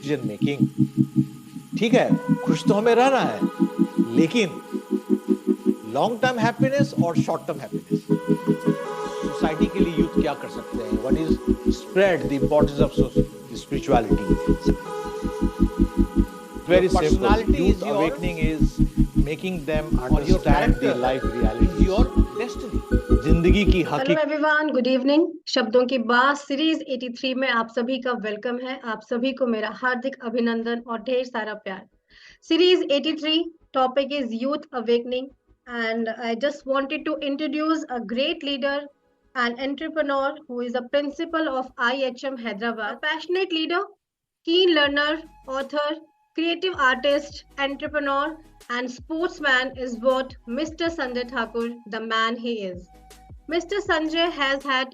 Decision making. ठीक है, खुश तो हमें रहना है, लेकिन लॉन्ग टर्म हैप्पीनेस और शॉर्ट टर्म हैप्पीनेस, सोसाइटी के लिए यूथ क्या कर सकते हैं? What is spread the importance of spirituality? Very simple. Personality Youth is your awakening is making them or your understand the character life is realities. your destiny. जिंदगी की hello हकीकत। Everyone, good evening. शब्दों की बात series 83 में आप सभी का वेलकम है। आप सभी को मेरा हार्दिक अभिनंदन और ढेर सारा प्यार। Series 83 topic is youth awakening and I just wanted to introduce a great leader and entrepreneur who is a principal of IHM Hyderabad, passionate leader, keen learner, author, creative artist, entrepreneur, and sportsman is what Mr. Sanjay Thakur, the man he is. Mr. Sanjay has had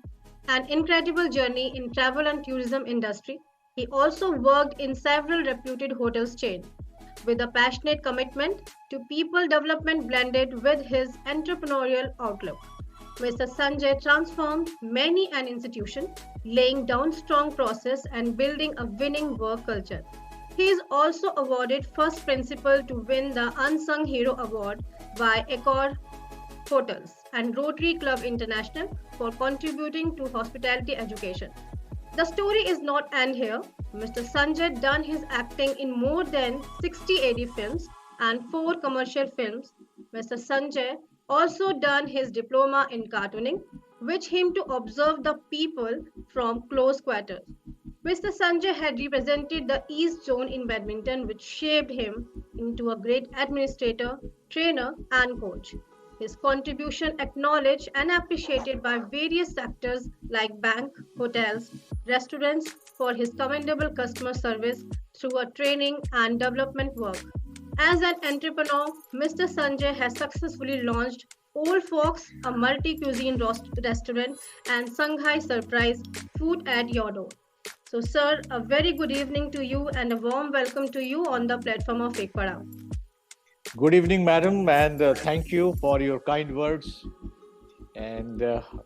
an incredible journey in travel and tourism industry. He also worked in several reputed hotels chain with a passionate commitment to people development blended with his entrepreneurial outlook. Mr. Sanjay transformed many an institution, laying down strong process and building a winning work culture. He is also awarded first principal to win the Unsung Hero Award by Accor Hotels and Rotary Club International for contributing to hospitality education. The story is not end here. Mr. Sanjay done his acting in more than 60 AD films and 4 commercial films. Mr. Sanjay also done his diploma in cartooning, which him to observe the people from close quarters. Mr. Sanjay had represented the East Zone in badminton, which shaped him into a great administrator, trainer, and coach. His contribution acknowledged and appreciated by various sectors like bank, hotels, restaurants for his commendable customer service through a training and development work. As an entrepreneur, Mr. Sanjay has successfully launched Old Fox, a multi-cuisine restaurant, and Shanghai Surprise Food at your door. So, sir, a very good evening to you and a warm welcome to you on the platform of Ek Padao. Good evening, madam, and thank you for your kind words. And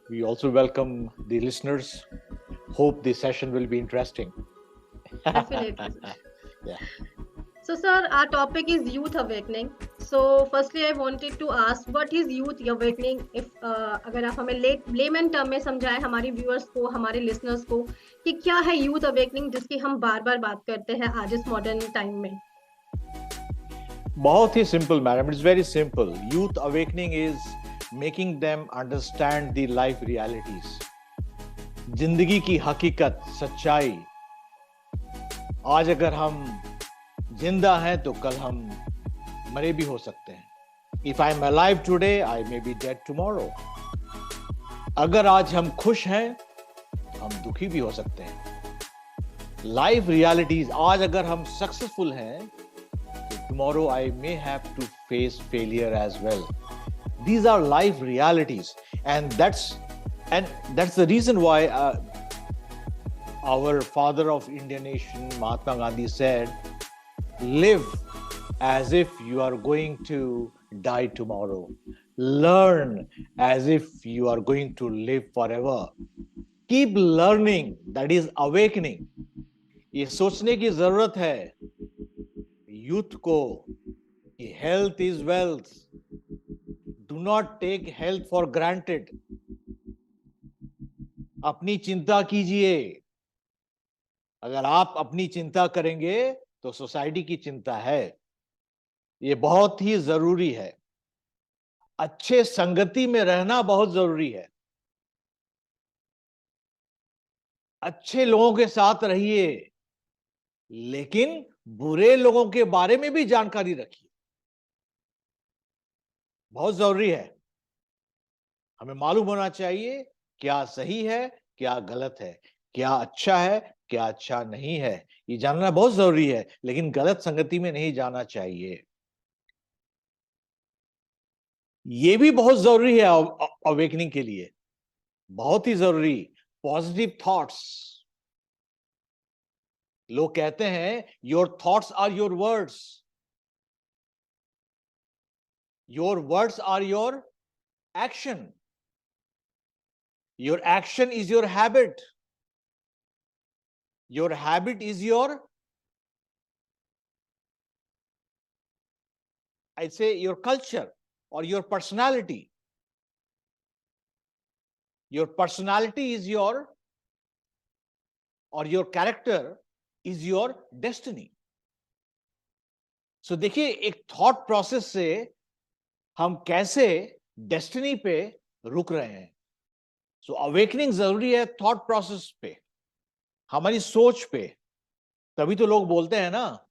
we also welcome the listeners. Hope the session will be interesting. Definitely. Yeah. So, sir, our topic is youth awakening. So, firstly, I wanted to ask, what is youth awakening? If अगर आप हमें layman term में समझाएं हमारे viewers को, हमारे listeners को, कि क्या है youth awakening जिसकी हम बार-बार बात करते हैं आज इस modern time में? बहुत ही simple, madam. It's very simple. Youth awakening is making them understand the life realities. जिंदगी की हकीकत, सच्चाई। आज अगर हम जिंदा हैं तो कल हम मरे भी हो सकते हैं। If I'm alive today, I may be dead tomorrow. अगर आज हम खुश हैं, हम दुखी भी हो सकते हैं। Life realities, आज अगर हम सक्सेसफुल हैं, तो tomorrow I may have to face failure as well. These are life realities, and that's the reason why our father of Indian nation, Mahatma Gandhi, said, live as if you are going to die tomorrow. Learn as if you are going to live forever. Keep learning, that is awakening. ये सोचने की जरूरत है youth को कि health is wealth. Do not take health for granted. अपनी चिंता कीजिए। अगर आप अपनी चिंता करेंगे तो सोसाइटी की चिंता है। ये बहुत ही जरूरी है। अच्छे संगति में रहना बहुत जरूरी है। अच्छे लोगों के साथ रहिए, लेकिन बुरे लोगों के बारे में भी जानकारी रखिए। बहुत जरूरी है। हमें मालूम होना चाहिए क्या सही है, क्या गलत है, क्या अच्छा है, क्या अच्छा नहीं है। ये जानना बहुत जरूरी है, लेकिन गलत संगति में नहीं जाना चाहिए। ये भी बहुत जरूरी है अवेकनिंग के लिए, बहुत ही जरूरी। Positive thoughts. लोग कहते हैं your thoughts are your words, your words are your action, your action is your habit, Your habit is your, I'd say, your culture or your personality. Your personality is your, or your character is your destiny. So देखिए, एक thought process से हम कैसे destiny पे रुक रहे हैं. सो awakening जरूरी है थॉट प्रोसेस पे, हमारी सोच पे. तभी तो लोग बोलते हैं ना,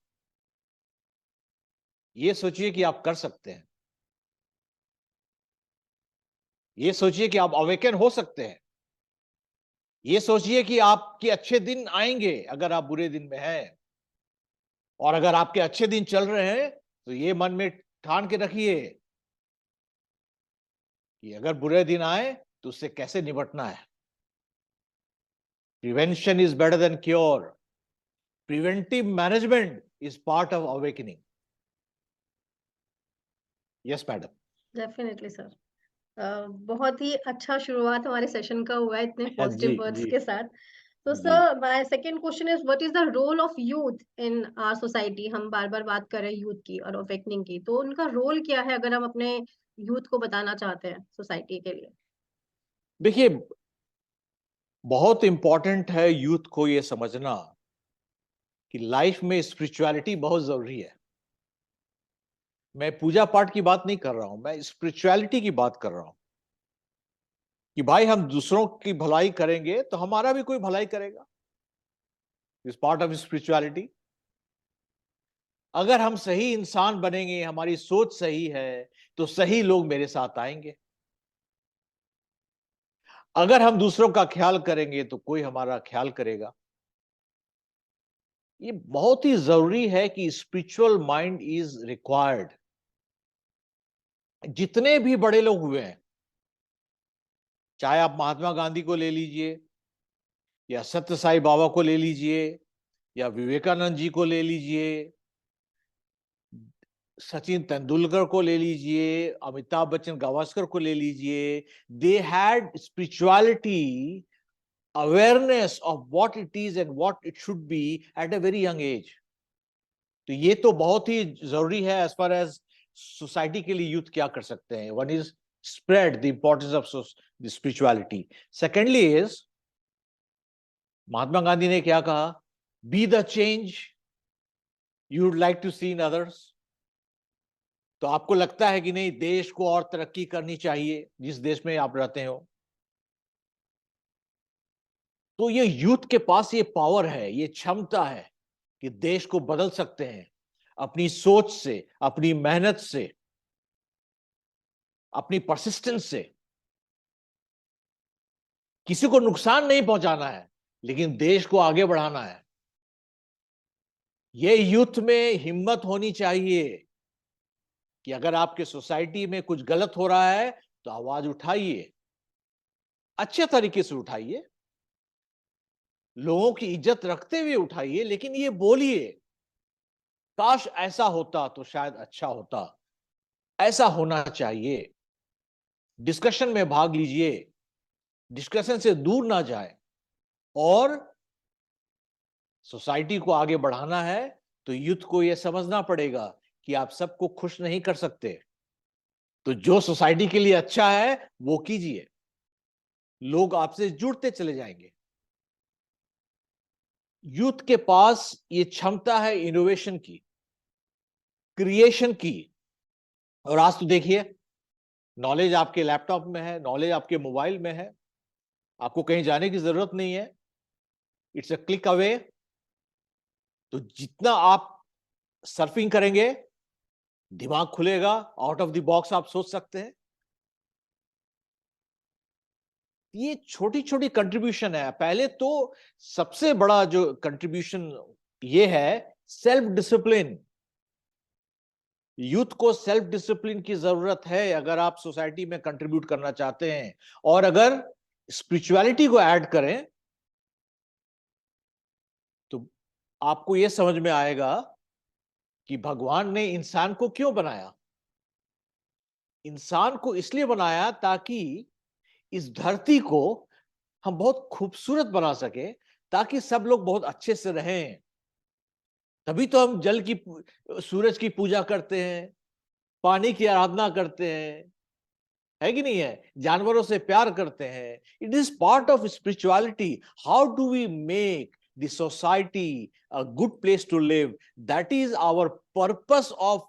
ये सोचिए कि आप कर सकते हैं, ये सोचिए कि आप अवेकन हो सकते हैं, ये सोचिए कि आपके अच्छे दिन आएंगे अगर आप बुरे दिन में हैं, और अगर आपके अच्छे दिन चल रहे हैं तो ये मन में ठान के रखिए कि अगर बुरे दिन आए तो उससे कैसे निपटना है. Prevention is better than cure. Preventive management is part of awakening. Yes madam. Definitely sir. बहुत ही अच्छा शुरुआत हमारे सेशन का हुआ है इतने जी पॉजिटिव वर्ड्स जी के साथ। तो जी. Sir my second question is what is the role of youth in our society? हम बार-बार बात कर रहे हैं यूथ की और अवेकनिंग की, तो उनका रोल क्या है अगर हम अपने यूथ को बताना चाहते हैं सोसाइटी के लिए? देखिए, बहुत इंपॉर्टेंट है यूथ को यह समझना कि लाइफ में स्पिरिचुअलिटी बहुत जरूरी है. मैं पूजा पाठ की बात नहीं कर रहा हूं, मैं स्पिरिचुअलिटी की बात कर रहा हूं कि भाई हम दूसरों की भलाई करेंगे तो हमारा भी कोई भलाई करेगा. Is part of spirituality. अगर हम सही इंसान बनेंगे, हमारी सोच सही है, तो सही लोग मेरे साथ आएंगे. अगर हम दूसरों का ख्याल करेंगे तो कोई हमारा ख्याल करेगा. ये बहुत ही जरूरी है कि स्पिरिचुअल माइंड इज रिक्वायर्ड. जितने भी बड़े लोग हुए हैं, चाहे आप महात्मा गांधी को ले लीजिए, या सत्य साई बाबा को ले लीजिए, या विवेकानंद जी को ले लीजिए, सचिन तेंदुलकर को ले लीजिए, अमिताभ बच्चन गावस्कर को ले लीजिए. They had spirituality, awareness of what it is and what it should be at a very young age. तो ये तो बहुत ही जरूरी है एज फार एज सोसाइटी के लिए यूथ क्या कर सकते हैं. One is spread the importance of spirituality. Secondly is, Mahatma Gandhi ने क्या कहा? Be the change you would like to see in others. तो आपको लगता है कि नहीं, देश को और तरक्की करनी चाहिए जिस देश में आप रहते हो, तो ये यूथ के पास ये पावर है, ये क्षमता है कि देश को बदल सकते हैं अपनी सोच से, अपनी मेहनत से, अपनी परसिस्टेंस से. किसी को नुकसान नहीं पहुंचाना है, लेकिन देश को आगे बढ़ाना है. ये यूथ में हिम्मत होनी चाहिए कि अगर आपके सोसाइटी में कुछ गलत हो रहा है तो आवाज उठाइए, अच्छे तरीके से उठाइए, लोगों की इज्जत रखते हुए उठाइए, लेकिन ये बोलिए, काश ऐसा होता तो शायद अच्छा होता, ऐसा होना चाहिए. डिस्कशन में भाग लीजिए, डिस्कशन से दूर ना जाए. और सोसाइटी को आगे बढ़ाना है तो यूथ को यह समझना पड़ेगा कि आप सबको खुश नहीं कर सकते. तो जो सोसाइटी के लिए अच्छा है वो कीजिए, लोग आपसे जुड़ते चले जाएंगे. यूथ के पास ये क्षमता है इनोवेशन की, क्रिएशन की. और आज तो देखिए, नॉलेज आपके लैपटॉप में है, नॉलेज आपके मोबाइल में है, आपको कहीं जाने की जरूरत नहीं है. It's a click away. तो जितना आप सर्फिंग करेंगे, दिमाग खुलेगा, आउट ऑफ द बॉक्स आप सोच सकते हैं. ये छोटी छोटी कंट्रीब्यूशन है. पहले तो सबसे बड़ा जो कंट्रीब्यूशन ये है सेल्फ डिसिप्लिन. यूथ को सेल्फ डिसिप्लिन की जरूरत है अगर आप सोसाइटी में कंट्रीब्यूट करना चाहते हैं. और अगर स्पिरिचुअलिटी को ऐड करें तो आपको यह समझ में आएगा कि भगवान ने इंसान को क्यों बनाया. इंसान को इसलिए बनाया ताकि इस धरती को हम बहुत खूबसूरत बना सके, ताकि सब लोग बहुत अच्छे से रहें। तभी तो हम जल की, सूरज की पूजा करते हैं, पानी की आराधना करते हैं, है कि नहीं है? जानवरों से प्यार करते हैं। It is part of spirituality. How do we make the society a good place to live? That is our purpose of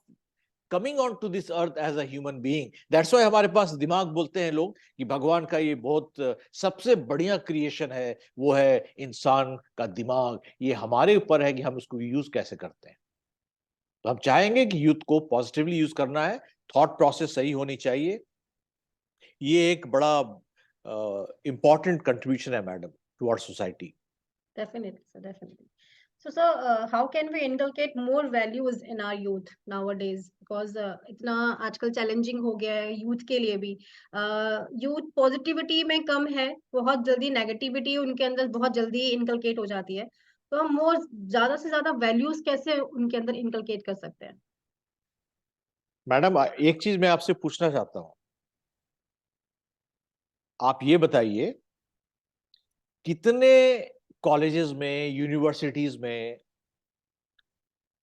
coming on to this earth as a human being. That's why हमारे पास दिमाग बोलते हैं लोग कि भगवान का ये बहुत सबसे बढ़िया क्रिएशन है, वो है इंसान का दिमाग। ये हमारे ऊपर है कि हम उसको यूज कैसे करते हैं। तो हम चाहेंगे कि यूथ को पॉजिटिवली यूज करना है, थॉट प्रोसेस सही होनी चाहिए। ये एक बड़ा इंपॉर्टेंट कंट्रीब्यूशन है madam towards society. Definitely, sir, definitely. So, sir, how can we inculcate more values in our youth nowadays? Because इतना आजकल चैलेंजिंग हो गया है यूथ के लिए भी। यूथ पॉजिटिविटी में कम है, बहुत जल्दी नेगेटिविटी उनके अंदर बहुत जल्दी इनकलकेट हो जाती है। तो हम मोर ज्यादा से ज्यादा वैल्यूज कैसे उनके अंदर इनकलकेट कर सकते हैं? मैडम एक चीज मैं आपसे पूछना चाहता हूं, आप ये बताइए कितने कॉलेजेस में, यूनिवर्सिटीज में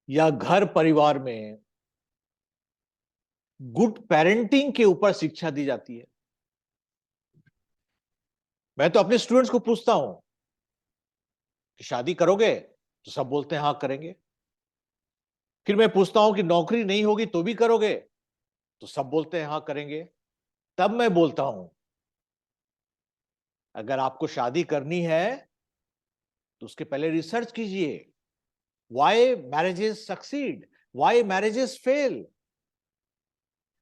या घर परिवार में गुड पेरेंटिंग के ऊपर शिक्षा दी जाती है? मैं तो अपने स्टूडेंट्स को पूछता हूं कि शादी करोगे? तो सब बोलते हैं हाँ करेंगे। फिर मैं पूछता हूं कि नौकरी नहीं होगी तो भी करोगे? तो सब बोलते हैं हाँ करेंगे। तब मैं बोलता हूं अगर आपको शादी करनी है तो उसके पहले रिसर्च कीजिए। Why marriages succeed, why marriages fail,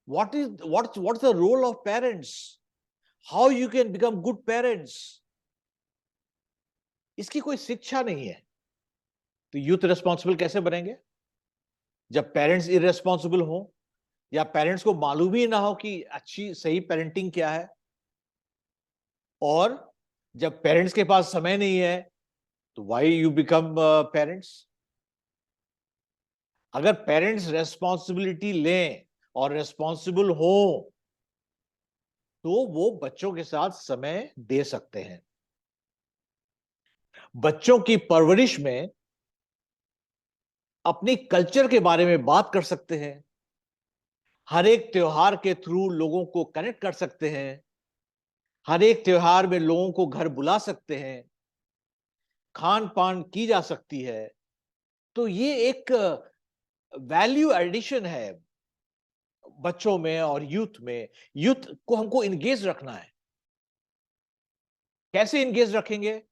what's the role of parents, how you can become good parents। इसकी कोई शिक्षा नहीं है तो यूथ रिस्पॉन्सिबल कैसे बनेंगे? जब पेरेंट्स इरेस्पॉन्सिबल हो या पेरेंट्स को मालूम ही ना हो कि अच्छी सही पेरेंटिंग क्या है, और जब पेरेंट्स के पास समय नहीं है तो व्हाई यू बिकम पेरेंट्स? अगर पेरेंट्स रेस्पॉन्सिबिलिटी लें और रेस्पॉन्सिबल हो तो वो बच्चों के साथ समय दे सकते हैं। बच्चों की परवरिश में अपनी कल्चर के बारे में बात कर सकते हैं, हर एक त्योहार के थ्रू लोगों को कनेक्ट कर सकते हैं, हर एक त्योहार में लोगों को घर बुला सकते हैं, खान पान की जा सकती है। तो ये एक वैल्यू एडिशन है बच्चों में और यूथ में। यूथ को हमको इंगेज रखना है। कैसे इंगेज रखेंगे?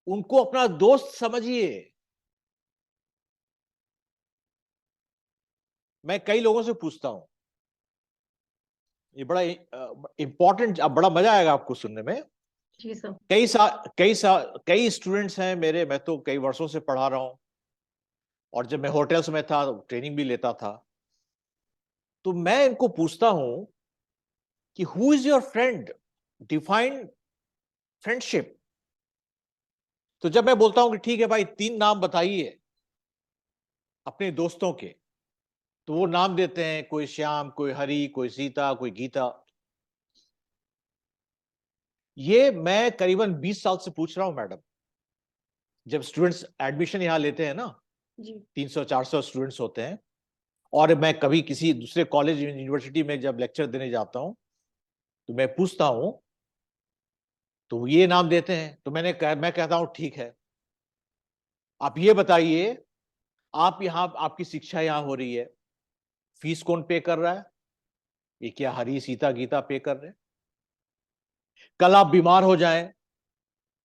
उनको अपना दोस्त समझिए। मैं कई लोगों से पूछता हूं, ये बड़ा इंपॉर्टेंट, अब बड़ा मजा आएगा आपको सुनने में। जी सर। कई स्टूडेंट्स हैं मेरे, मैं तो कई वर्षों से पढ़ा रहा हूं, और जब मैं होटल्स में था ट्रेनिंग भी लेता था, तो मैं इनको पूछता हूं कि who is your friend, define friendship. तो जब मैं बोलता हूं कि ठीक है भाई 3 नाम बताइए अपने दोस्तों के, तो वो नाम देते हैं, कोई श्याम, कोई हरि, कोई सीता, कोई गीता। ये मैं करीबन 20 साल से पूछ रहा हूं मैडम। जब स्टूडेंट्स एडमिशन यहां लेते हैं ना, जी। 300-400 स्टूडेंट्स होते हैं, और मैं कभी किसी दूसरे कॉलेज यूनिवर्सिटी में जब लेक्चर देने जाता हूं तो मैं पूछता हूं तो ये नाम देते हैं। तो मैं कहता हूं ठीक है, आप ये बताइए, आप यहां, आपकी शिक्षा यहां हो रही है, फीस कौन पे कर रहा है? ये क्या हरी, सीता, गीता पे कर रहे हैं? कल आप बीमार हो जाएं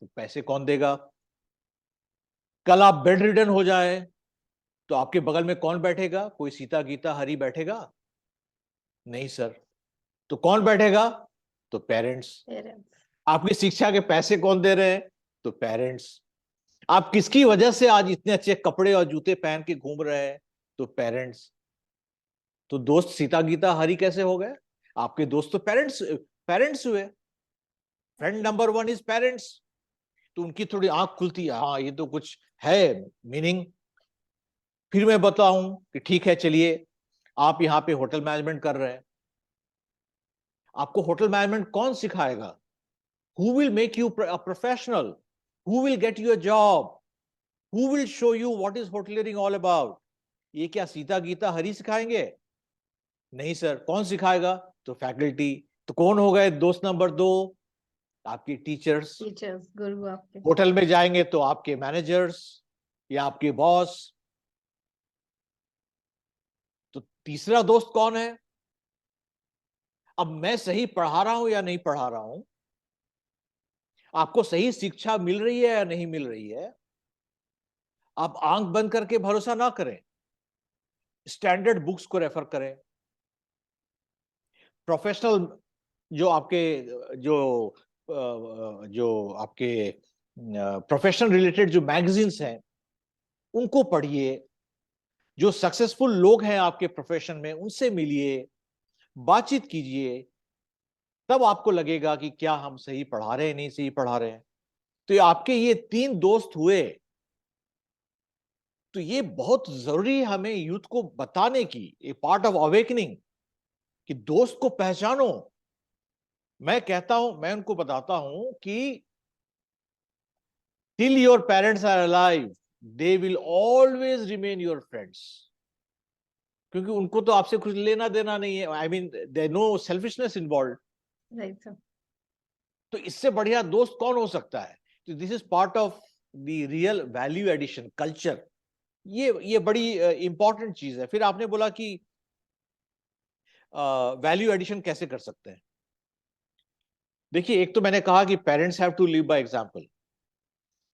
तो पैसे कौन देगा? कल आप बेड रिडन हो जाए तो आपके बगल में कौन बैठेगा? कोई सीता, गीता, हरि बैठेगा? नहीं सर। तो कौन बैठेगा? तो पेरेंट्स। पेरेंट्स। आपकी शिक्षा के पैसे कौन दे रहे हैं? तो पेरेंट्स। आप किसकी वजह से आज इतने अच्छे कपड़े और जूते पहन के घूम रहे हैं? तो पेरेंट्स। तो दोस्त सीता, गीता, हरि कैसे हो गए? आपके दोस्त तो पेरेंट्स पेरेंट्स हुए। Friend number 1 is parents. तो उनकी थोड़ी आंख खुलती है, हाँ ये तो कुछ है मीनिंग। फिर मैं बताऊं कि ठीक है चलिए, आप यहां पे होटल मैनेजमेंट कर रहे हैं, आपको होटल मैनेजमेंट कौन सिखाएगा? Who will make you a professional? Who will get you a job? Who will show you what is hoteliering all about? ये क्या सीता गीता हरी सिखाएंगे? नहीं सर, कौन सिखाएगा? तो फैकल्टी। तो कौन हो गए दोस्त नंबर 2? आपके टीचर्स। गुरु आपके। होटल में जाएंगे तो आपके मैनेजर्स या आपके बॉस। तो तीसरा दोस्त कौन है? अब मैं सही पढ़ा रहा हूं या नहीं पढ़ा रहा हूं, आपको सही शिक्षा मिल रही है या नहीं मिल रही है, आप आंख बंद करके भरोसा ना करें, स्टैंडर्ड बुक्स को रेफर करें। प्रोफेशनल जो आपके जो जो आपके प्रोफेशनल रिलेटेड जो मैगजीन्स हैं उनको पढ़िए। जो सक्सेसफुल लोग हैं आपके प्रोफेशन में उनसे मिलिए, बातचीत कीजिए, तब आपको लगेगा कि क्या हम सही पढ़ा रहे हैं, नहीं सही पढ़ा रहे हैं। तो आपके ये 3 दोस्त हुए। तो ये बहुत जरूरी है हमें यूथ को बताने की, ए पार्ट ऑफ अवेकनिंग, कि दोस्त को पहचानो। मैं कहता हूं, मैं उनको बताता हूं कि till your parents are alive, they will always remain your friends. क्योंकि उनको तो आपसे कुछ लेना देना नहीं है। I mean there no selfishness involve. Right sir. तो इससे बढ़िया दोस्त कौन हो सकता है? तो this is part of the real value addition culture. ये बड़ी इंपॉर्टेंट चीज है। फिर आपने बोला कि वैल्यू एडिशन कैसे कर सकते हैं। देखिए, एक तो मैंने कहा कि parents have to live by example.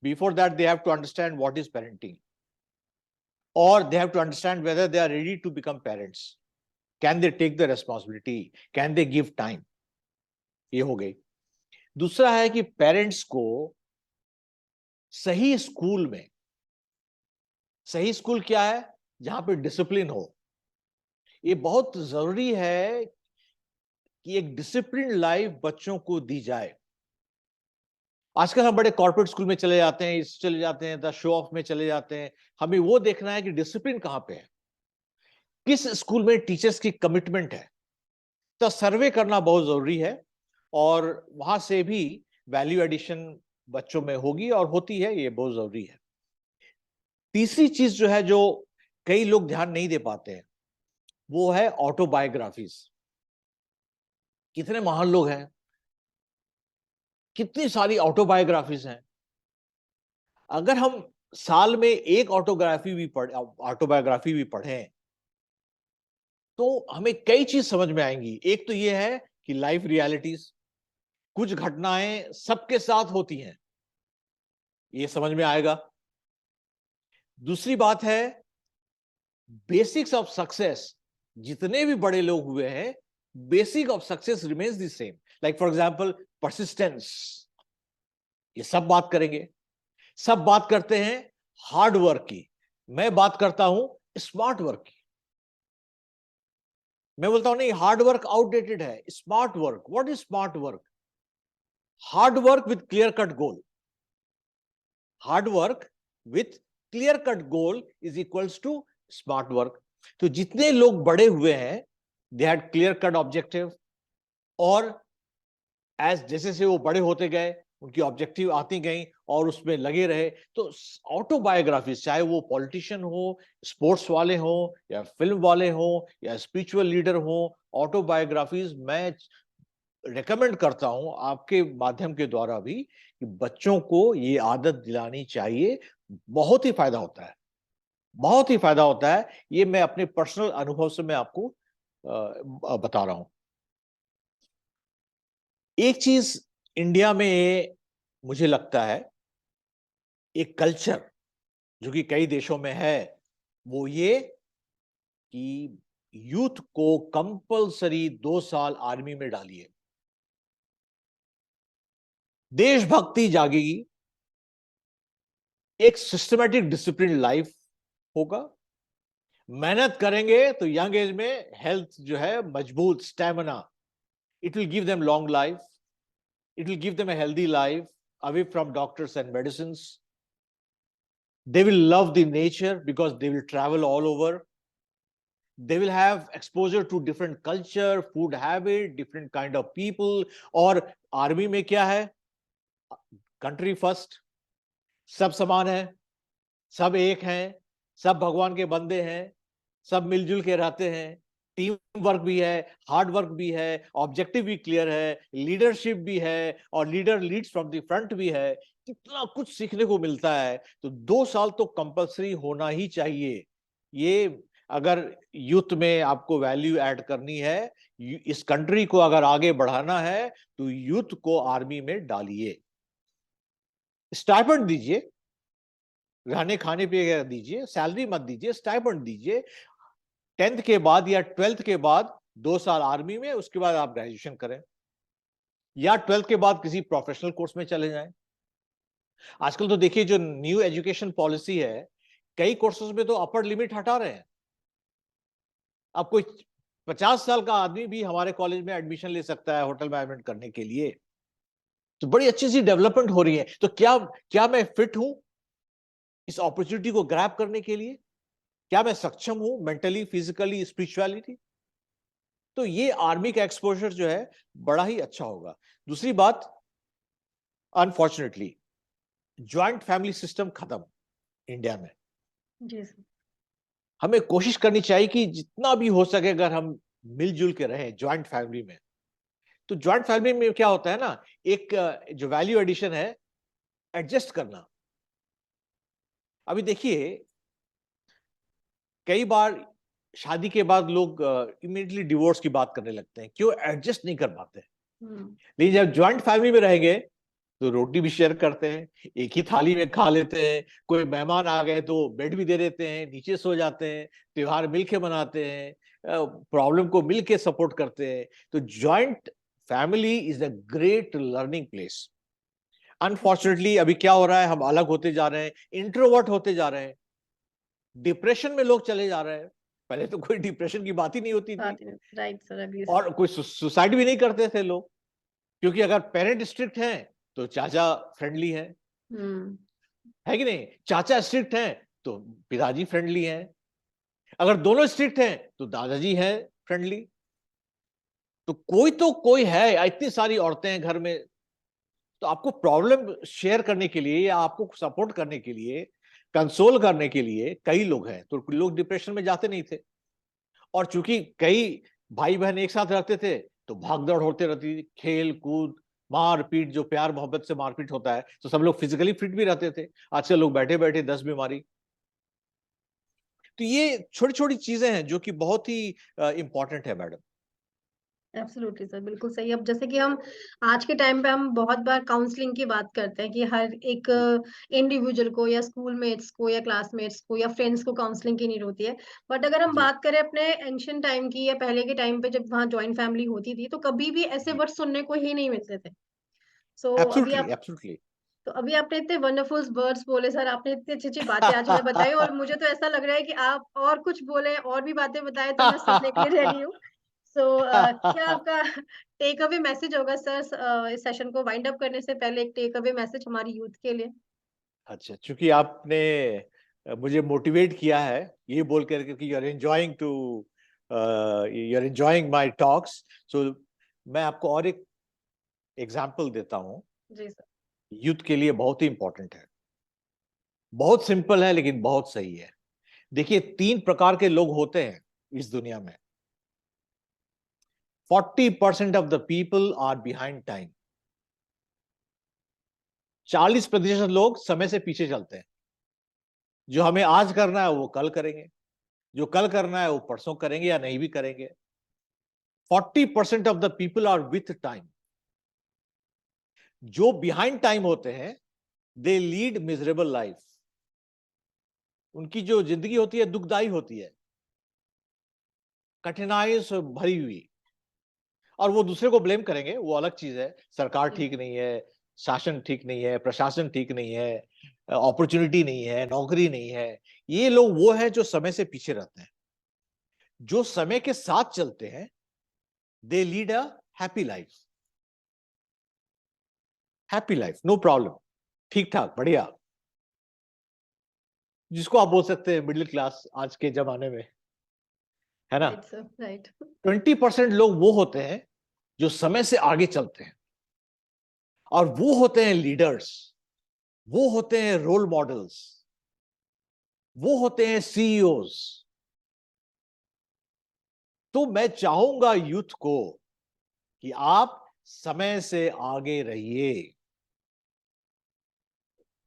Before that they have to understand what is parenting, or they have to understand whether they are ready to become parents. Can they take the responsibility? Can they give time? ये हो गई। दूसरा है कि parents को सही school में, सही स्कूल क्या है? जहां पे डिसिप्लिन हो। ये बहुत जरूरी है कि एक डिसिप्लिन लाइफ बच्चों को दी जाए। आजकल हम बड़े कॉर्पोरेट स्कूल में चले जाते हैं, चले जाते हैं, द शो ऑफ में चले जाते हैं। हमें वो देखना है कि डिसिप्लिन कहां पे है, किस स्कूल में टीचर्स की कमिटमेंट है। तो सर्वे करना बहुत जरूरी है, और वहां से भी वैल्यू एडिशन बच्चों में होगी और होती है। ये बहुत जरूरी है। तीसरी चीज जो है, जो कई लोग ध्यान नहीं दे पाते हैं, वो है ऑटोबायोग्राफीज। कितने महान लोग हैं, कितनी सारी ऑटोबायोग्राफीज हैं। अगर हम साल में एक ऑटोबायोग्राफी भी पढ़ें तो हमें कई चीज समझ में आएंगी। एक तो ये है कि लाइफ रियलिटीज, कुछ घटनाएं सबके साथ होती हैं, ये समझ में आएगा। दूसरी बात है बेसिक्स ऑफ सक्सेस। जितने भी बड़े लोग हुए हैं, basic of success remains the same. Like for example persistence, ये सब बात करेंगे। सब बात करते हैं हार्ड वर्क की, मैं बात करता हूं स्मार्ट वर्क की। मैं बोलता हूं नहीं, हार्ड वर्क आउटडेटेड है, smart work. What is smart work? Hard work with clear cut goal. Hard work with clear cut goal is equals to smart work. तो जितने लोग बड़े हुए हैं, they had clear cut objective, और जैसे से वो बड़े होते गए, उनकी ऑब्जेक्टिव आती गई और उसमें लगे रहे। तो ऑटोबायोग्राफीज, चाहे वो पॉलिटिशियन हो, स्पोर्ट्स वाले हो, या फिल्म वाले हो, या स्पिरिचुअल लीडर हो, ऑटोबायोग्राफीज मैं रेकमेंड करता हूं आपके माध्यम के द्वारा भी कि बच्चों को ये आदत दिलानी चाहिए। बहुत ही फायदा होता है, बहुत ही फायदा होता है। ये मैं अपने पर्सनल अनुभव से मैं आपको बता रहा हूं। एक चीज इंडिया में मुझे लगता है, एक कल्चर जो कि कई देशों में है, वो ये कि यूथ को कंपलसरी 2 साल आर्मी में डालिए। देशभक्ति जागेगी, एक सिस्टमेटिक डिसिप्लिन लाइफ होगा। मेहनत करेंगे तो यंग एज में हेल्थ जो है मजबूत, stamina, it will give them long life, it will give them a healthy life away from doctors and medicines. They will love the nature because they will travel all over. They will have exposure to different culture, food habit, different kind of people. और army में क्या है? Country first, सब समान है, सब एक हैं, सब भगवान के बंदे हैं, सब मिलजुल के रहते हैं, टीम वर्क भी है, हार्ड वर्क भी है, ऑब्जेक्टिव भी क्लियर है, लीडरशिप भी है, और leader leads from the front भी है। कितना कुछ सीखने को मिलता है। तो 2 साल तो कंपलसरी होना ही चाहिए। ये अगर यूथ में आपको वैल्यू ऐड करनी है, इस कंट्री को अगर आगे बढ़ाना है, तो यूथ को आर्मी में डालिए, स्टाइपेंड दीजिए, रहने खाने पे दीजिए, सैलरी मत दीजिए, स्टाइपेंड दीजिए। 10th के बाद या 12th के बाद 2 साल आर्मी में, उसके बाद आप ग्रेजुएशन करें, या 12th के बाद किसी प्रोफेशनल कोर्स में चले जाएं। आजकल तो देखिए जो न्यू एजुकेशन पॉलिसी है, कई कोर्सेज में तो अपर लिमिट हटा रहे हैं। अब कोई 50 साल का आदमी भी हमारे कॉलेज में एडमिशन ले सकता है होटल मैनेजमेंट करने के लिए। तो बड़ी अच्छी सी डेवलपमेंट हो रही है। तो क्या क्या मैं फिट हूं इस अपॉर्चुनिटी को ग्रैब करने के लिए? क्या मैं सक्षम हूं मेंटली, फिजिकली, स्पिरिचुअलिटी? तो ये आर्मी का एक्सपोजर जो है बड़ा ही अच्छा होगा। दूसरी बात, अनफॉर्चुनेटली ज्वाइंट फैमिली सिस्टम खत्म इंडिया में। जी सर। हमें कोशिश करनी चाहिए कि जितना भी हो सके अगर हम मिलजुल के रहें ज्वाइंट फैमिली में। तो ज्वाइंट फैमिली में क्या होता है ना, एक जो वैल्यू एडिशन है, एडजस्ट करना। अभी देखिए कई बार शादी के बाद लोग इमीडिएटली डिवोर्स की बात करने लगते हैं, क्यों? एडजस्ट नहीं कर पाते। लेकिन जब ज्वाइंट फैमिली में रहेंगे तो रोटी भी शेयर करते हैं, एक ही थाली में खा लेते हैं, कोई मेहमान आ गए तो बेड भी दे देते हैं, नीचे सो जाते हैं, त्योहार मिलके मनाते हैं, प्रॉब्लम को मिलके सपोर्ट करते हैं। तो joint family is a great learning place. Unfortunately अभी क्या हो रहा है, हम अलग होते जा रहे हैं, इंट्रोवर्ट होते जा रहे हैं, डिप्रेशन में लोग चले जा रहे हैं। पहले तो कोई डिप्रेशन की बात ही नहीं होती थी, राइट सर, अभी और कोई सुसाइड भी नहीं करते थे लोग, क्योंकि अगर पेरेंट स्ट्रिक्ट हैं तो चाचा फ्रेंडली है कि नहीं? चाचा स्ट्रिक्ट हैं तो पिताजी फ्रेंडली हैं, अगर दोनों स्ट्रिक्ट हैं तो दादाजी हैं फ्रेंडली। तो कोई है, इतनी सारी औरतें हैं घर में, तो आपको प्रॉब्लम शेयर करने के लिए या आपको सपोर्ट करने के लिए, कंसोल करने के लिए कई लोग हैं। तो लोग डिप्रेशन में जाते नहीं थे। और चूंकि कई भाई बहन एक साथ रहते थे तो भागदौड़ होते रहती थी, खेल कूद, मारपीट, जो प्यार मोहब्बत से मारपीट होता है, तो सब लोग फिजिकली फिट भी रहते थे। आजकल लोग बैठे बैठे 10 बीमारी। तो ये छोटी छोटी चीजें हैं जो कि बहुत ही इंपॉर्टेंट है मैडम। एब्सोल्युटली सर, बिल्कुल सही। अब जैसे कि हम आज के टाइम पे हम बहुत बार काउंसलिंग की बात करते हैं कि हर एक इंडिविजुअल को या स्कूलमेट्स को या क्लासमेट्स को या फ्रेंड्स को काउंसलिंग की नीड होती है। बट अगर हम जी बात करें अपने एंशियंट टाइम की या पहले के टाइम पे जब वहाँ जॉइंट फैमिली होती थी, तो कभी भी ऐसे जी, वर्ड सुनने को ही नहीं मिलते थे। सो अभी एब्सोल्युटली आप एब्सोल्युटली। तो अभी आपने इतने वंडरफुल वर्ड्स बोले सर, आपने इतनी अच्छी-अच्छी बातें आज हमें बताई और मुझे तो ऐसा लग रहा है कि आप और कुछ बोले, और भी बातें बताएँ तो मैं सुनने के लिए रेडी हूँ। सो क्या आपका टेक अवे मैसेज होगा सर, इस सेशन को वाइंड अप करने से पहले एक टेक अवे मैसेज हमारी यूथ के लिए? अच्छा, चूंकि आपने मुझे मोटिवेट किया है ये बोल कर कि you are enjoying my talks, so मैं आपको और एक एग्जांपल देता हूँ। जी सर। यूथ के लिए बहुत ही इंपॉर्टेंट है, बहुत सिंपल है लेकिन बहुत सही है। देखिए 3 प्रकार के लोग होते हैं इस दुनिया में। 40% of the people are behind time. 40% लोग समय से पीछे चलते हैं। जो हमें आज करना है वो कल करेंगे, जो कल करना है वो परसों करेंगे या नहीं भी करेंगे। 40% of the people are with time. जो बिहाइंड टाइम होते हैं, दे लीड मिजरेबल लाइफ। उनकी जो जिंदगी होती है दुखदाई होती है, कठिनाइयों से भरी हुई। और वो दूसरे को ब्लेम करेंगे, वो अलग चीज है। सरकार जी। ठीक नहीं है, शासन ठीक नहीं है, प्रशासन ठीक नहीं है, अपॉर्चुनिटी नहीं है, नौकरी नहीं है। ये लोग वो है जो समय से पीछे रहते हैं। जो समय के साथ चलते हैं, they lead a happy life. Happy life, no problem, ठीक ठाक, बढ़िया, जिसको आप बोल सकते हैं मिडिल क्लास आज के जमाने में, है ना? Right sir, right. 20% लोग वो होते हैं जो समय से आगे चलते हैं, और वो होते हैं लीडर्स, वो होते हैं रोल मॉडल्स, वो होते हैं सीईओज। तो मैं चाहूंगा यूथ को कि आप समय से आगे रहिए।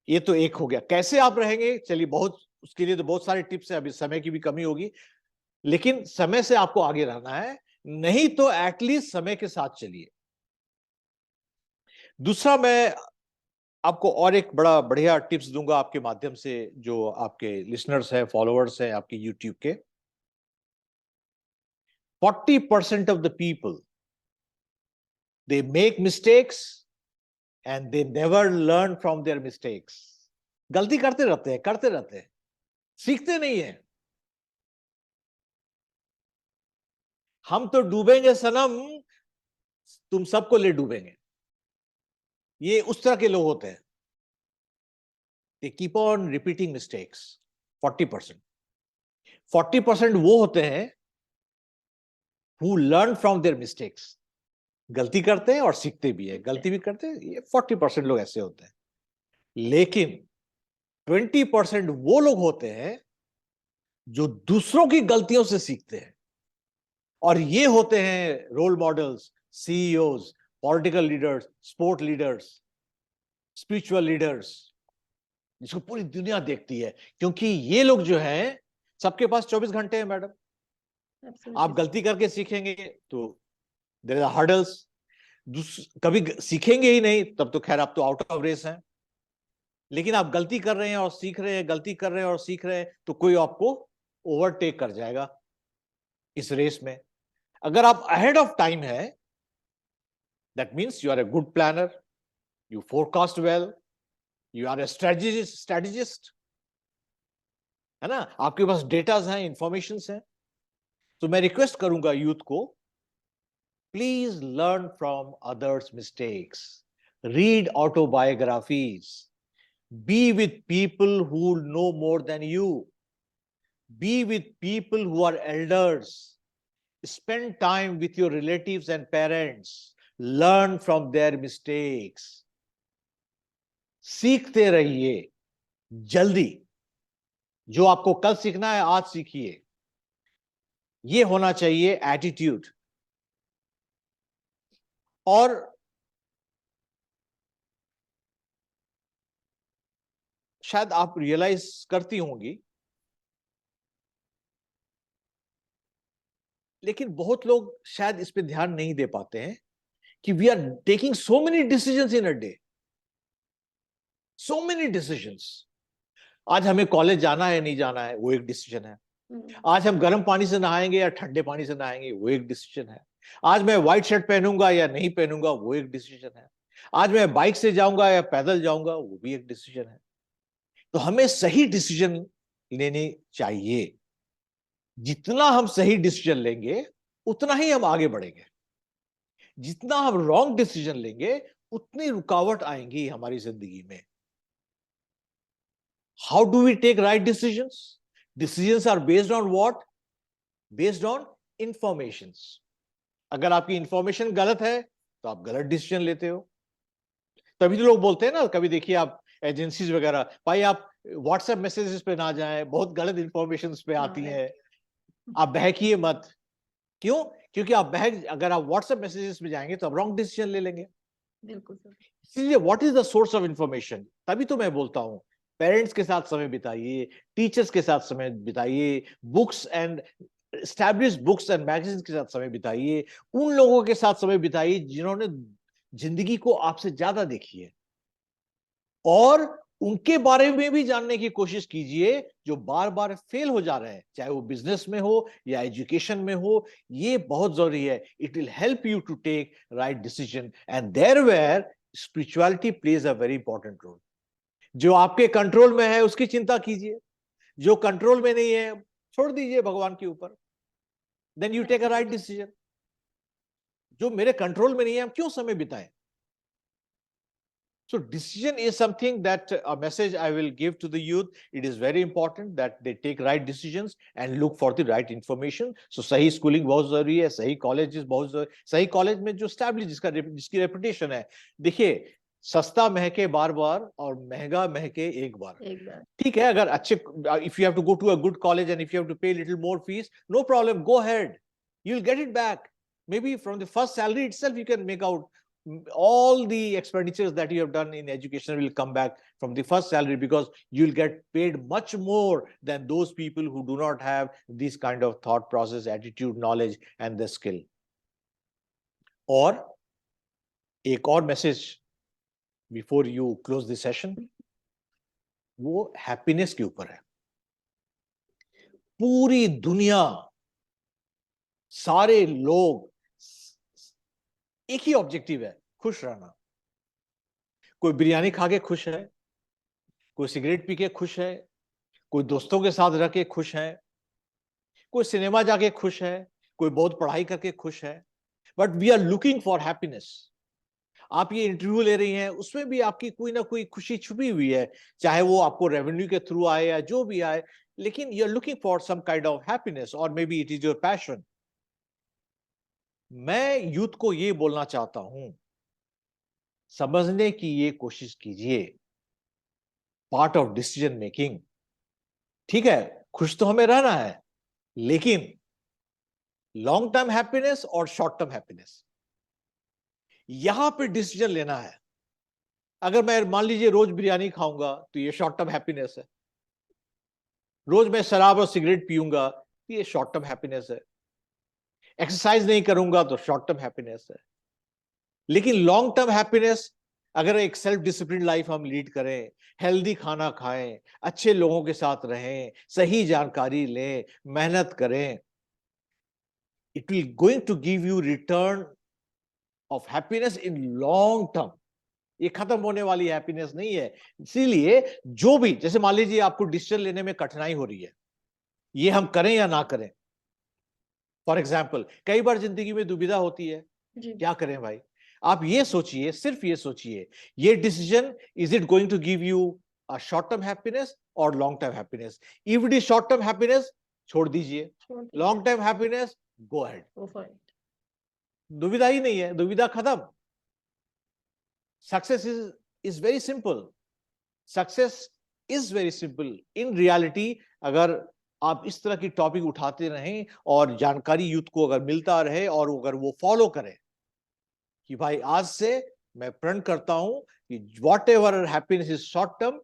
ये तो एक हो गया, कैसे आप रहेंगे, चलिए बहुत उसके लिए तो बहुत सारे टिप्स है, अभी समय की भी कमी होगी, लेकिन समय से आपको आगे रहना है, नहीं तो एटलीस्ट समय के साथ चलिए। दूसरा, मैं आपको और एक बड़ा बढ़िया टिप्स दूंगा आपके माध्यम से, जो आपके लिसनर्स हैं, फॉलोअर्स हैं आपके यूट्यूब के। 40% of the people they make mistakes and they never learn from their mistakes. गलती करते रहते हैं, सीखते नहीं है। हम तो डूबेंगे सनम, तुम सबको ले डूबेंगे, ये उस तरह के लोग होते हैं। They keep on repeating mistakes. 40% वो होते हैं who learn from their mistakes. गलती करते हैं और सीखते भी है, गलती भी करते हैं, ये 40% लोग ऐसे होते हैं। लेकिन 20% वो लोग होते हैं जो दूसरों की गलतियों से सीखते हैं, और ये होते हैं role models, CEOs, political leaders, sport leaders, spiritual leaders, जिसको पूरी दुनिया देखती है। क्योंकि ये लोग जो हैं, सबके पास 24 घंटे हैं मैडम। आप गलती करके सीखेंगे तो देयर आर हर्डल्स, कभी सीखेंगे ही नहीं तब तो खैर आप तो आउट ऑफ रेस हैं। लेकिन आप गलती कर रहे हैं और सीख रहे हैं, गलती कर रहे हैं और सीख रहे हैं, तो कोई आपको ओवरटेक कर जाएगा इस रेस में। अगर आप अहेड ऑफ टाइम है, that means you are a good planner, you forecast well, you are a strategist, है ना, आपके पास डेटाज हैं, इंफॉर्मेशन हैं। तो मैं रिक्वेस्ट करूंगा यूथ को, please learn from others mistakes, read autobiographies, be with people who know more than you, be with people who are elders, spend time with your relatives and parents, learn from their mistakes, सीखते रहिए जल्दी। जो आपको कल सीखना है आज सीखिए, ये होना चाहिए एटीट्यूड। और शायद आप रियलाइज करती होंगी, लेकिन बहुत लोग शायद इस पे ध्यान नहीं दे पाते हैं कि we are taking so many decisions in a day, so many decisions. आज हमें कॉलेज जाना है नहीं जाना है, वो एक डिसीजन है। आज हम गर्म पानी से नहाएंगे या ठंडे पानी से नहाएंगे, वो एक डिसीजन है। आज मैं व्हाइट शर्ट पहनूंगा या नहीं पहनूंगा, वो एक डिसीजन है। आज मैं बाइक से जाऊंगा या पैदल जाऊंगा, वो भी एक डिसीजन है। तो हमें सही डिसीजन लेने चाहिए। जितना हम सही डिसीजन लेंगे उतना ही हम आगे बढ़ेंगे। जितना हम रॉन्ग डिसीजन लेंगे उतनी रुकावट आएंगी हमारी जिंदगी में। How do we take right decisions? Decisions are based on what? Based on informations. अगर आपकी इंफॉर्मेशन गलत है तो आप गलत डिसीजन लेते हो। तभी तो लोग बोलते हैं ना, कभी देखिए आप एजेंसीज वगैरह, भाई आप व्हाट्सएप मैसेजेस पे ना जाएं, बहुत गलत इंफॉर्मेशन पे आती है, आप बहकिए मत। क्यों? क्योंकि आप अगर आप व्हाट्सएप मैसेजेस में जाएंगे तो आप रॉन्ग डिसीजन ले लेंगे। बिल्कुल सर। इसलिए what is the source of information? तभी तो मैं बोलता हूं, पेरेंट्स के साथ समय बिताइए, टीचर्स के साथ समय बिताइए, books and established books and magazines के साथ समय बिताइए, उन लोगों के साथ समय बिताइए जिन्होंने जिंदगी को आपसे ज्यादा देखी है, और उनके बारे में भी जानने की कोशिश कीजिए जो बार बार फेल हो जा रहे हैं, चाहे वो बिजनेस में हो या एजुकेशन में हो। ये बहुत जरूरी है। It will help you to take right decision, and there where spirituality plays a very important role. जो आपके कंट्रोल में है उसकी चिंता कीजिए, जो कंट्रोल में नहीं है छोड़ दीजिए भगवान के ऊपर। Then you take a right decision. जो मेरे कंट्रोल में नहीं है हम क्यों समय बिताएं? So decision is something that a message I will give to the youth. It is very important that they take right decisions and look for the right information. So सही schooling बहुत जरूरी है, सही colleges बहुत जरूरी, सही college में जो established जिसकी reputation है। देखिए सस्ता महके बार बार और महंगा महके एक बार। ठीक है, अगर अच्छे, if you have to go to a good college and if you have to pay little more fees, no problem, go ahead, you will get it back. Maybe from the first salary itself you can make out all the expenditures that you have done in education will come back from the first salary, because you'll get paid much more than those people who do not have this kind of thought process, attitude, knowledge and the skill. और एक और message before you close this session, वो happiness के ऊपर है। पूरी दुनिया, सारे लोग, एक ही ऑब्जेक्टिव है, खुश रहना। कोई बिरयानी खा के खुश है, कोई सिगरेट पी के खुश है, कोई दोस्तों के साथ रह के खुश है, कोई सिनेमा जाके खुश है, कोई बहुत पढ़ाई करके खुश है, but we are looking for happiness. आप ये इंटरव्यू ले रही हैं, उसमें भी आपकी कोई ना कोई खुशी छुपी हुई है, चाहे वो आपको रेवेन्यू के थ्रू आए या जो भी आए, लेकिन you are looking for some kind of happiness, और maybe it is your passion. मैं यूथ को ये बोलना चाहता हूं, समझने की ये कोशिश कीजिए, पार्ट ऑफ डिसीजन मेकिंग। ठीक है, खुश तो हमें रहना है, लेकिन लॉन्ग टर्म हैप्पीनेस और शॉर्ट टर्म हैप्पीनेस, यहां पे डिसीजन लेना है। अगर मैं मान लीजिए रोज बिरयानी खाऊंगा तो ये शॉर्ट टर्म हैप्पीनेस है, रोज मैं शराब और सिगरेट पीऊंगा तो ये शॉर्ट टर्म हैप्पीनेस है, एक्सरसाइज नहीं करूंगा तो शॉर्ट टर्म हैप्पीनेस है। लेकिन लॉन्ग टर्म हैप्पीनेस, अगर एक सेल्फ डिसिप्लिन लाइफ हम लीड करें, हेल्दी खाना खाएं, अच्छे लोगों के साथ रहें, सही जानकारी लें, मेहनत करें, it will going to give you return of happiness in long term. ये खत्म होने वाली हैप्पीनेस नहीं है। इसीलिए जो भी, जैसे मान लीजिए आपको डिसीजन लेने में कठिनाई हो रही है, ये हम करें या ना करें। फॉर एग्जाम्पल, कई बार जिंदगी में दुविधा होती है, क्या करें भाई? आप ये सोचिए, सिर्फ ये सोचिए, ये decision, is it going to give you a short term happiness और long term happiness? If it is short term happiness, छोड़ दीजिए, long term happiness, go ahead. दुविधा ही नहीं है, दुविधा खत्म। Success is very simple, success is very simple in reality. अगर आप इस तरह की टॉपिक उठाते रहें और जानकारी यूथ को अगर मिलता रहे और अगर वो फॉलो करें कि भाई आज से मैं प्रण करता हूं कि what ever happiness is short term,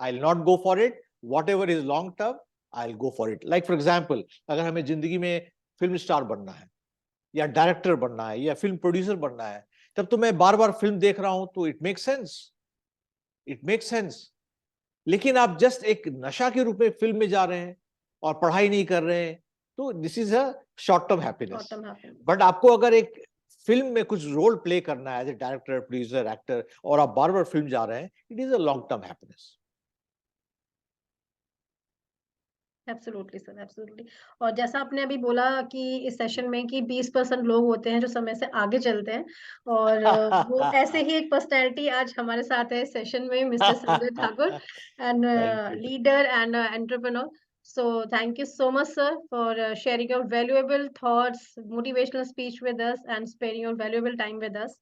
I will not go for it, what ever is long term, I will go for it. Like for example, अगर हमें जिंदगी में फिल्म स्टार बनना है या डायरेक्टर बनना है या फिल्म प्रोड्यूसर बनना है, तब तो मैं बार बार फिल्म देख रहा हूं तो it make sense, it make sense. लेकिन आप जस्ट एक नशा के रूप में फिल्म में जा रहे हैं और पढ़ाई नहीं कर रहे हैं, तो this is a short term happiness. But आपको अगर एक फिल्म में कुछ रोल प्ले करना है as a director, producer, actor, और आप बार बार फिल्म जा रहे हैं, it is a long term happiness. Absolutely sir, absolutely. और जैसा आपने अभी बोला कि इस सेशन में कि 20% लोग होते हैं जो समय से आगे चलते हैं, और वो ऐसे ही एक पर्सनैलिटी आज हमारे साथ है इस सेशन में, mister Sanjay Thakur, and leader and entrepreneur. So thank you so much, sir, for sharing your valuable thoughts, motivational speech with us, and sparing your valuable time with us.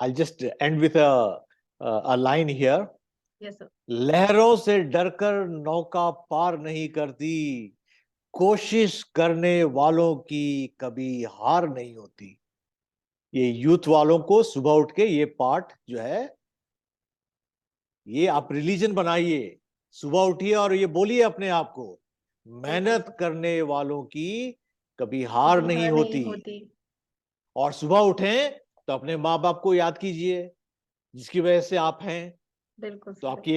I'll just end with a line here. Yes, sir. लहरों से डरकर नौका पार नहीं करती, कोशिश करने वालों की कभी हार नहीं होती। ये यूथ वालों को सुबह उठ के ये पाठ जो है, ये आप रिलीजन बनाइए। सुबह उठिए और ये बोलिए अपने आप को, मेहनत करने वालों की कभी हार नहीं होती। और सुबह उठें तो अपने माँ बाप को याद कीजिए जिसकी वजह से आप हैं। बिल्कुल। तो आपकी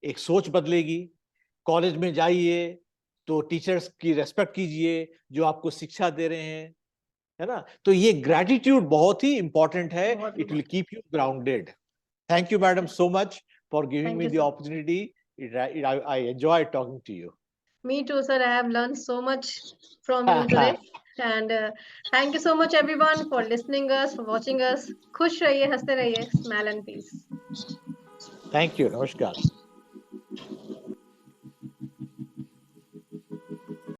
एक सोच बदलेगी। कॉलेज में जाइए तो टीचर्स की रेस्पेक्ट कीजिए जो आपको शिक्षा दे रहे हैं, है ना? तो ये ग्रैटिट्यूड बहुत ही इंपॉर्टेंट है, it will keep you grounded. Thank you madam so much for giving me the opportunity. I enjoyed talking to you. Me too, sir. I have learned so much from you today. And thank you so much everyone for listening us, for watching us. खुश रहिए, हंसते रहिए, smile and peace. Thank you. Namaskar.